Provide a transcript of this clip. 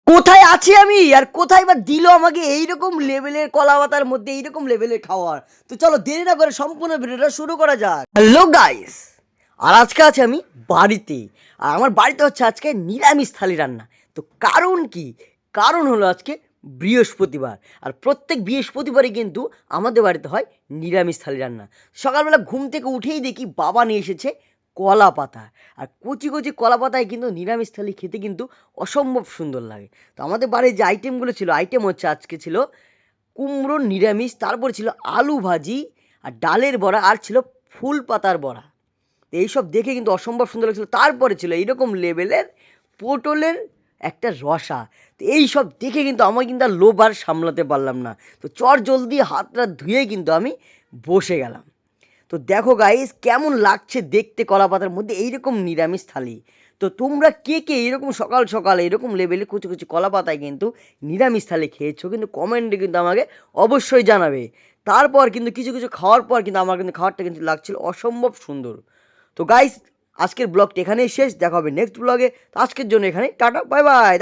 কোথায় আছি আমি আর কোথায় বা দিল আমাকে এইরকম লেভেলের কলা পাতার মধ্যে এইরকম লেভেলের খাওয়ার। তো চলো দেরি না করে সম্পূর্ণ ভিডিওটা শুরু করা যাক। হ্যালো গাইস, আর আজকে আছে আমি বাড়িতে। আর আমার বাড়িতে হচ্ছে আজকে নিরামিষ থালি রান্না। তো কারণ কি? কারণ হলো আজকে বৃহস্পতিবার। আর প্রত্যেক বৃহস্পতিবারই কিন্তু আমাদের বাড়িতে হয় নিরামিষ থালি রান্না। সকালবেলা ঘুম থেকে উঠেই দেখি বাবা নিয়ে এসেছে কলা পাতা। আর কচি কচি কলা পাতায় কিন্তু নিরামিষ থালি খেতে কিন্তু অসম্ভব সুন্দর লাগে। তো আমাদের বাড়ির যে আইটেমগুলো ছিল, আইটেম হচ্ছে আজকে ছিল কুমড়োর নিরামিষ, তারপরে ছিল আলু ভাজি আর ডালের বড়া, আর ছিল ফুল পাতার বড়া। তো এইসব দেখে কিন্তু অসম্ভব সুন্দর লাগছিল। তারপরে ছিল এইরকম লেভেলের পটলের একটা রসা। তো এইসব দেখে কিন্তু আমার কিন্তু আর লোভ আর সামলাতে পারলাম না। তো চট জলদি হাতটা ধুয়ে কিন্তু আমি বসে গেলাম। তো দেখো গাইস, কেমন লাগছে দেখতে কলা পাতার মধ্যে এইরকম নিরামিষ থালি। তো তোমরা কে কে এরকম সকাল সকাল এরকম লেভেলে কুচি কুচি কলা পাতায় কিন্তু নিরামিষ থালি খেয়েছো, কিন্তু কমেন্টে কিন্তু আমাকে অবশ্যই জানাবে। তারপর কিন্তু কিছু কিছু খাওয়ার পর কিন্তু আমার কিন্তু খাবারটা কিন্তু লাগছিল অসম্ভব সুন্দর। তো গাইস, আজকের ব্লগটি এখানেই শেষ। দেখা হবে নেক্সট ব্লগে। তো আজকের জন্য এখানে টাটা, বাই বাই।